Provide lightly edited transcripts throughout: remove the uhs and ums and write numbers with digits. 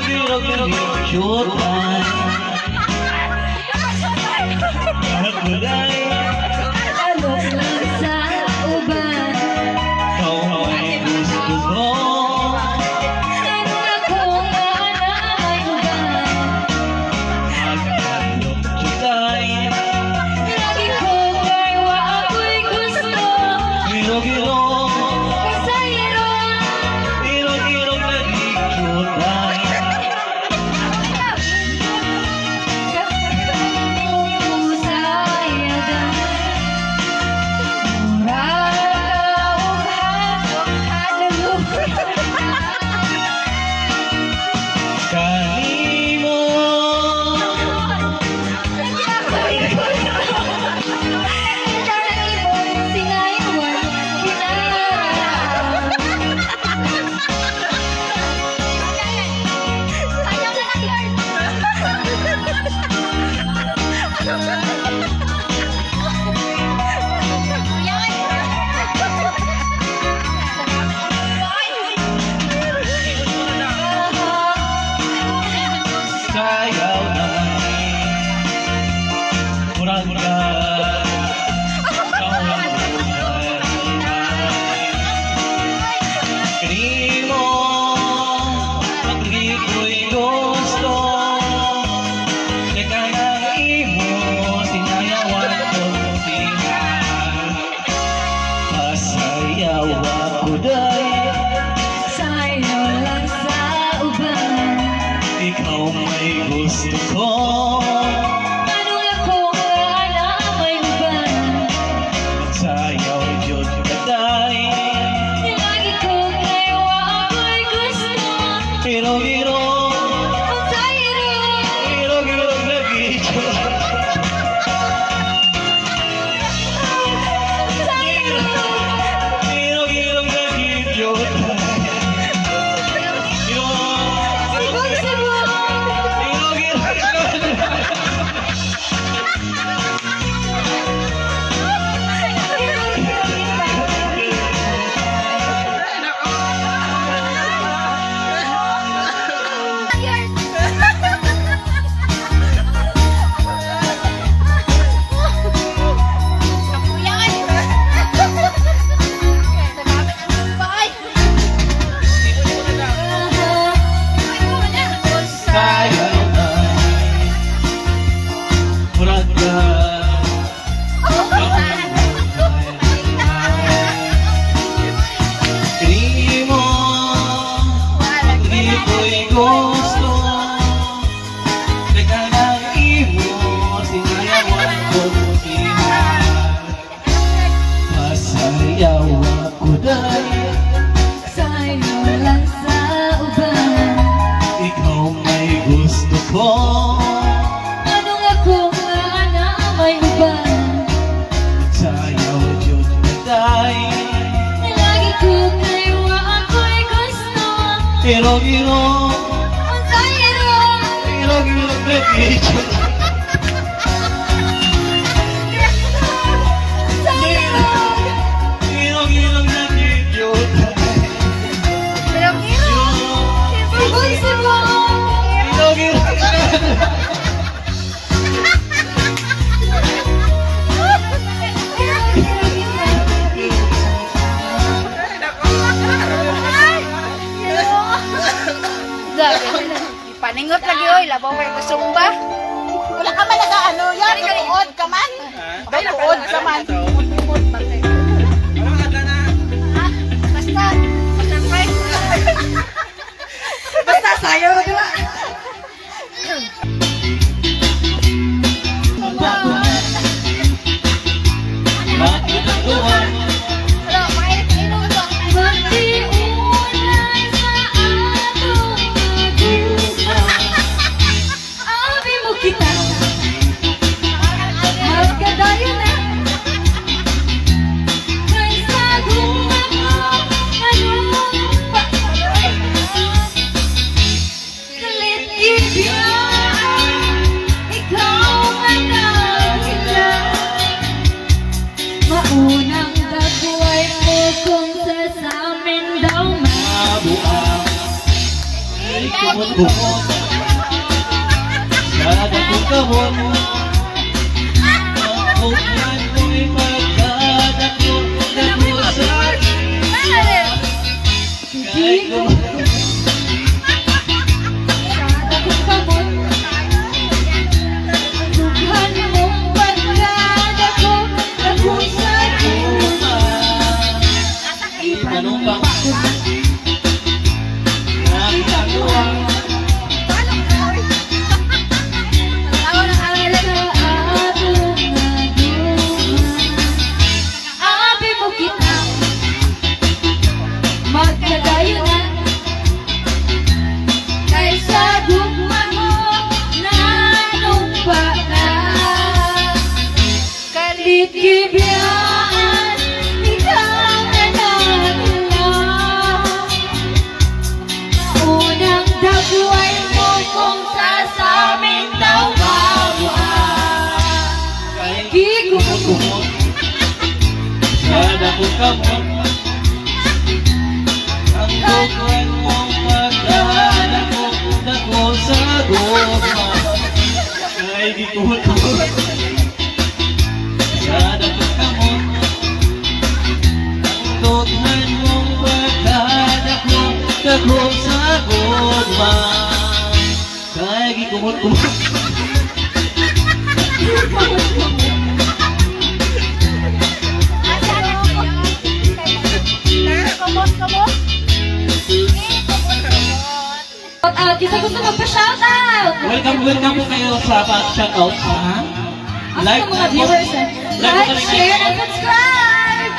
Higit-higitan at kulay Alok lang sa uban. ikaw ay gusto ko. Ano ako nga na may uban. Mag-alok jutay Lagi ko kay wa ako'y gusto. Girog-girog Kasayron. Girog-girog na higit-jutay Kanimo sayaw na murag-murag kanimo pag-ibig ko'y gusto teka na imo sinayawan ko sila pasayaw ako day Sayo lang sa uban. ikaw may gusto ko. Anong ako nga na may uban. Sayaw yun katay Lagi ko kay wa ako'y gusto. Hiro-hiro Ang sayron. Hiro-hiro lagi Hiro-hiro lagi yun Sibong-sibong. Sayaw na murag-murag Hindi mo Hindi ko'y gusto Teka na imo sinayawan ko sila Masayaw ako dahil Sayo lang sa uban. ikaw may gusto ko. Anong ako nga na may uban. Sayaw yun katay Lagi ko kay wa ako'y gusto. Hiro-hiro Ang sayron. Hiro-hiro baby Sayron. Hiro-hiro nag-idyot Sibong-sibong. Hiro-hiro Paningot lagi oy, labaw kay kusumba. Wala ka man nag-ano, yan tuod ka man. Bay tuod ka man. Basta, basta sayo di ba? Magkatuwan Hello, mainit inom to. Magtiulay sa atong pag-usa. Abi mo kita. Harap ka dayon na. Kay sa gumako, anong pa- kumot-kumot sa dakong kamot. Ang buklan mo'y magdadako, dako sa kahit kumot. Sada kong kamot, dughan mong pagkada ko, ako sa luma. Itanong bang nakitakuha Abi mo kita, magkagayo na, kaysa gugma mo, nanumpa na. Kalit-kibiyaan, ikaw na nagula. Unang dagway mo kung sasaming daw bawa. kahit Gigumot kumot-kumot sa dakong kamot. Ang buklan mong magdadako, dako sa goma. Kahit di kumot-kumot sa dakong kamot. Ang buklan mong magdadako, dako sa goma. Kahit di kumot-kumot Kita gusto magpa-shoutout! Welcome po kayo sa pag-shoutout. Ang mga viewers, like, share, and subscribe!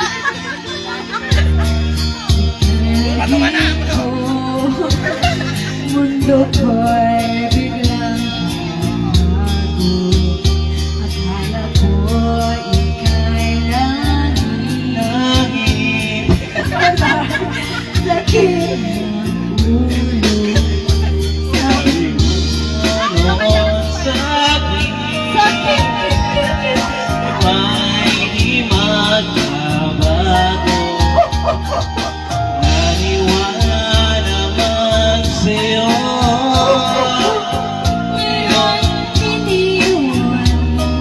Mundo ko'y biglang bago. Akala ko ika'y langit. Laki ng ulo. Sakit. May di magbabago. Naniwala naman sa'yo. Ngayon, iniwan mo.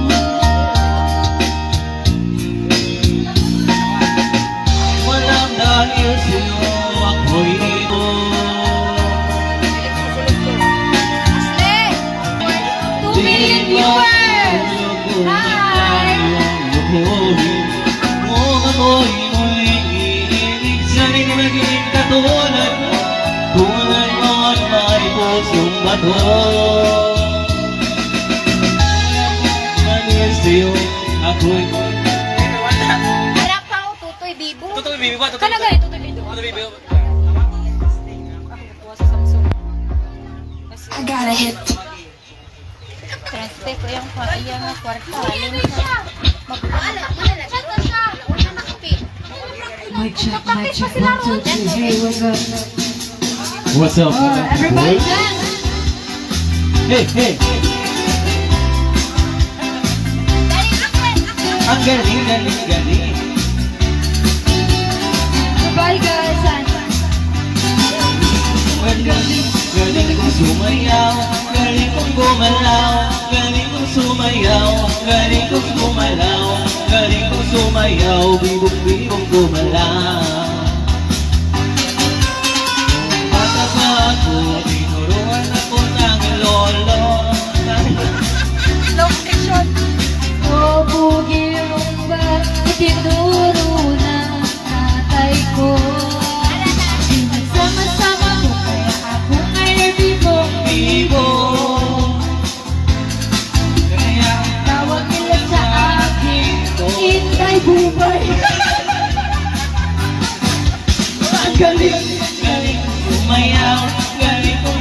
Walang dahil sa'yo ako'y ito. 2 million viewers! Hi! Kung ako'y muling iibig, sana'y maging katulad mo. Tulad mo at may pusong bato. Dahil sa'yo ako'y Wala pa ako, tutoy bibo. Tutoy bibi ba? Kana gani, tutoy bibo. Tutoy bibi ba? I got a hit. Transfer ko yung iya nga kwarta. Alin sa Mic check, 1, 2, 3. Hey, what's up? What's up? Everybody dance! Hey, hey! Ang galing, galing, galing. Everybody guys, dance! Galing, galing kong sumayaw, galing kong gumalaw, galing kong sumayaw, galing kong gumalaw, galing kong sumayaw, bibong-bibong gumalaw. Nung bata pa ako, tinuruan ako ng lolo. location. O bugirong ba, itinuro ng tatay ko. Pinagsama-sama mo, kaya ako ngayon vivo. Bibo. Kaya Tawag nila sa akin, Inday Bubay. ang galing, galing kong sumayaw, galing kong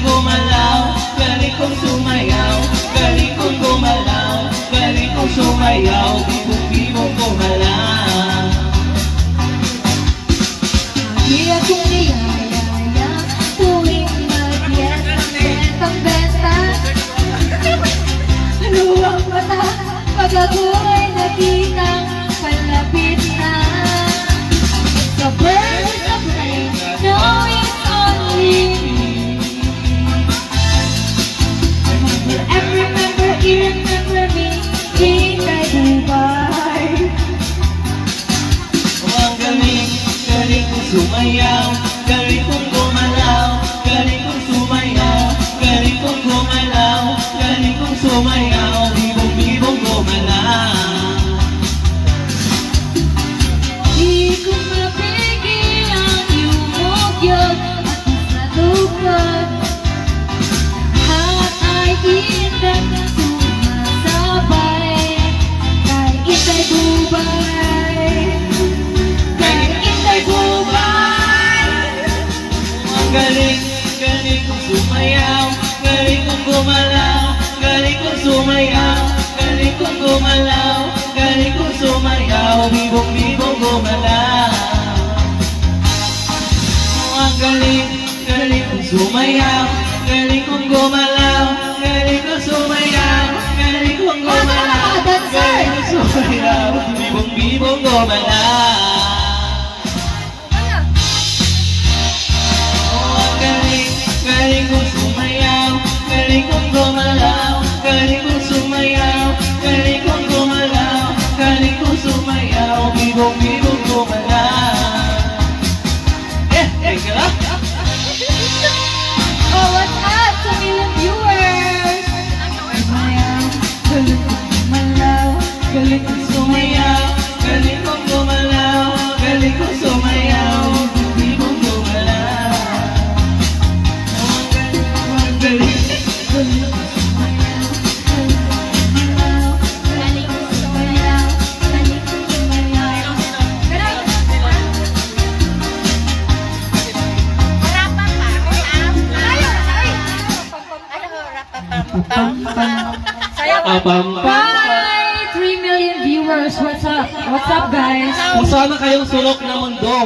Galing, galing kong sumayaw, galing kong gumalaw, galing kong sumayaw, galing kong gumalaw, galing kong sumayaw, bibong-bibong gumalaw. Ang galing, galing kong sumayaw, galing kong gumalaw, galing kong sumayaw, galing kong gumalaw, galing kong sumayaw, bibong-bibong gumalaw. Galing kong sumayaw, galing kong gumalaw, galing kong sumayaw, galing kong gumalaw, galing kong sumayaw, bibong-bibong gumalaw. Teka lang. Oh, what's up sa million viewers? Sumayaw, galing kong gumalaw, galing kong sumayaw, galing kong gumalaw, galing kong sumayaw, bibong-bibong gumalaw. Bye! 3 million viewers. What's up? What's up, guys? Kung sana kayong sulok na mundo.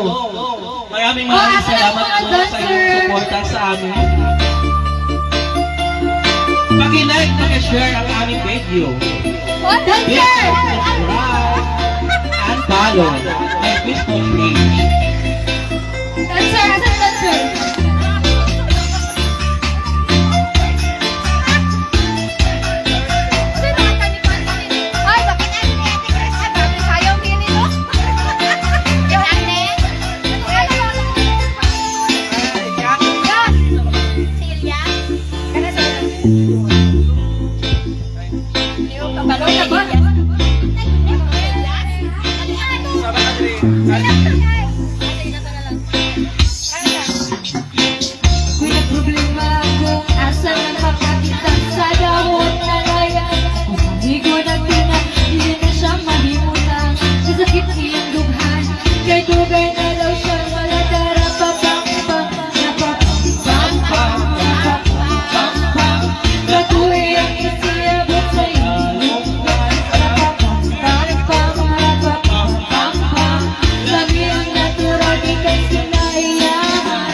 Maraming salamat po sa inyong suporta sa amin. Paki-like, paki-share ang aming video. What? Please subscribe and follow my Facebook page. Dancer! Asan dancer? Ay, bakit yan? Ate Chris, ay, bakit sayaw din ito? Yung ate? Silya? Kana sa yung kabalo na ba? Kung may problema kung asan ang makakita sa dawot na layan. Kung amigo na tina, hindi na siya mahimutan. Sa sakit iyang dughan, kay dugay na daw siya maladara pa pang pang na pa pang pang na pa pang pang. Katuloy ang isiyabot sa inyong gan. Na pa pang pang na pa pang pang pang. Kami ang natural di kay sinaiyahan.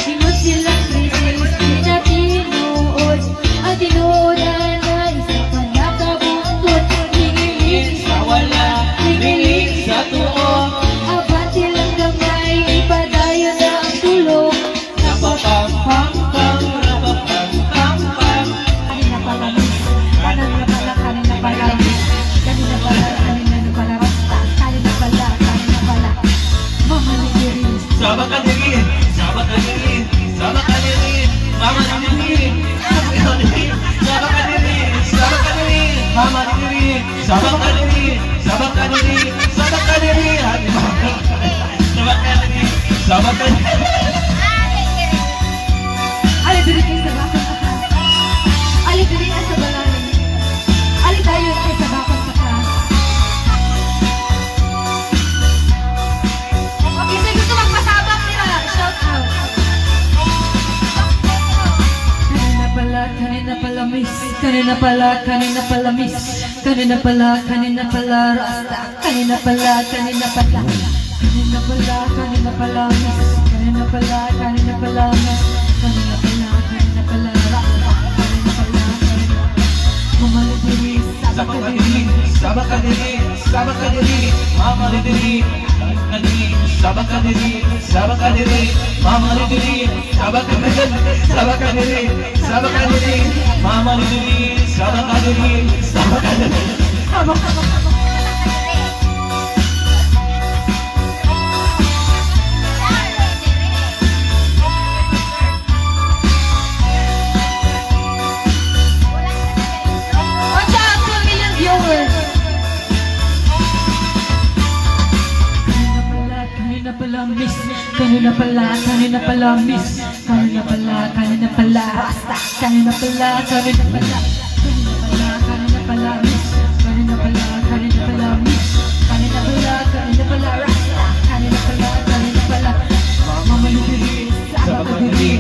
Ingot silang krisis, di na tinuod. Ang tinuodan na isa pa nakabungkot. Hingiling Sa wala, lilig sa tuo, abante lang gamay, ipadayon na ang tulog. napapang-pang-pang, napapang-pang-pang. Kanina pala miss, kanina pala, kanina pala miss. Kanina pala, kanina na pala basta. Kanina pala, mama ni Iris. Sama ka diri, sama ka diri, sama ka diri, mama ni diri, sama ka diri, sama ka diri, mama ni diri, sama ka diri, sama ka diri, sama ka diri, sama ka diri, sama ka diri. Ali diri kay sa bakod sa ka. Ali diri na sa balalan. Ali tayo kay sa bakod sa ka. Okay, so gusto magpasabak nila. Shout out. Kanina pala miss. Kanina pala miss. Kanina pala rasta. Kanina pala miss. Kanina pala miss. Kanina pala miss. Kanina pala rasta. Mamali diri, Sama ka diri, sama ka diri, sama ka diri, mama ni diri, sama ka diri, sama ka diri, mama ni diri, sama ka diri, sama ka diri, sama ka diri, mama ni diri, sama ka diri, sama ka diri. Watch out, 2 million viewers. Kanina pala miss. Kanina pala miss. Kanina pala rasta. Kanina pala miss. Kanina pala miss. Kanina pala rasta. Kanina pala mama ni diri, sama ka diri,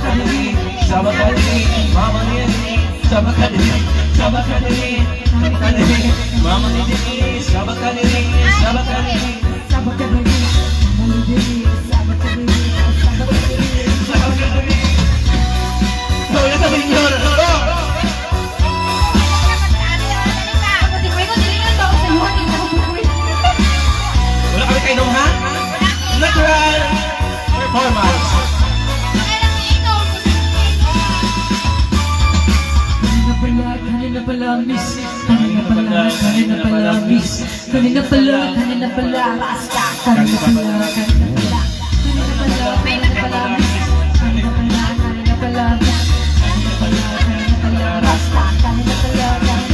sabakadiri, sabakadiri, mama nidiri, sabakadiri, sabakadiri, sabakadiri, mama nidiri, sabakadiri, sabakadiri, sabakadiri, sabakadiri. So, yan sabihin nyo na. Wala kami kayo ha? Natural performance. Kanina pala, miss. Kanina pala, miss. Kanina pala, rasta. Kanina pala, miss. Kanina pala, rasta. Kanina pala.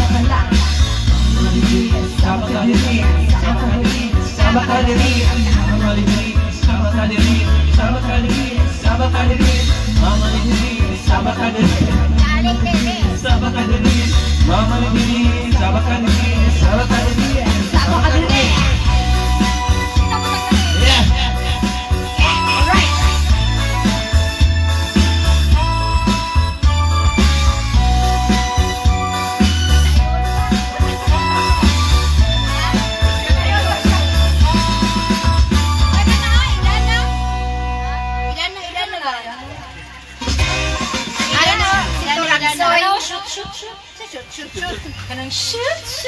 Sabakadiri, sabakadiri, sabakadiri, sabakadiri, sabakadiri, sabakadiri, sabakadiri, mama nidiri, sabakadiri, sabakadiri, mama nidiri, sabakadiri, sabakadiri, sabakadiri. Yeah. Shoot. Kanang shoot.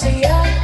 Yeah.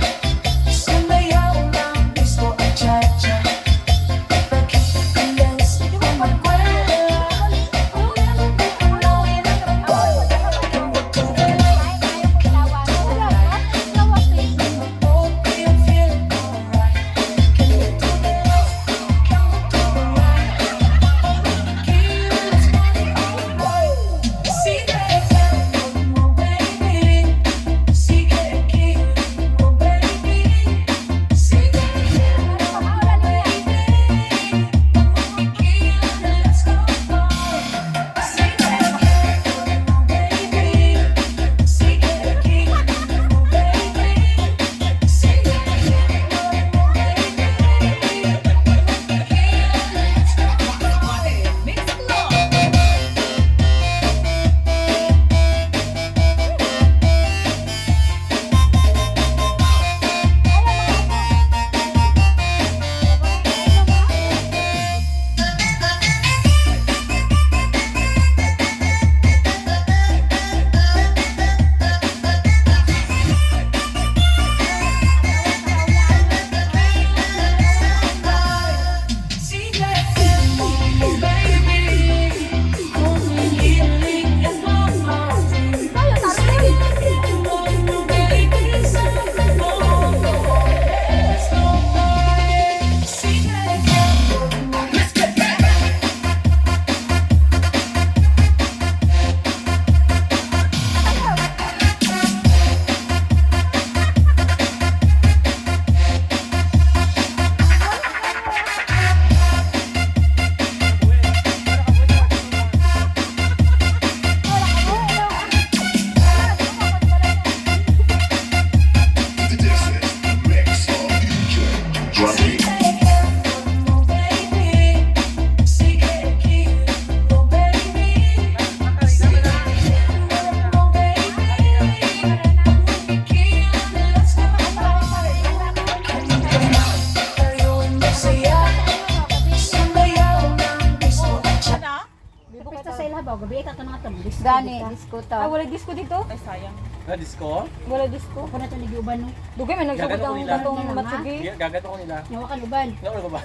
Gabi ka mga tablis. Gani, disco Ah, ta. wala disco dito? Ay, sayang. Na disco? Wala disco. Ako na ito nag-iuban no. Dugay may nagsugod Gagano ko ang nila. katong Ano, matsugi. Gagato ko nila. Nawakan uban. Ano ba ba?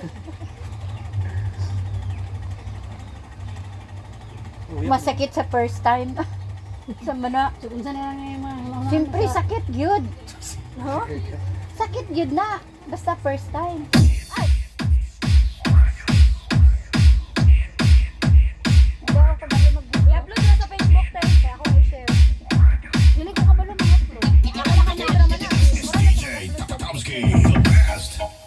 Masakit sa first time. Sa mana. So unsa na lang yung mga Siyempre, sakit yun. Sakit yun na. Basta first time. I-upload na sa Facebook tayo. Kaya ako i-share. Hindi ko kabalo mag-upload. DJ Takatowski, the best.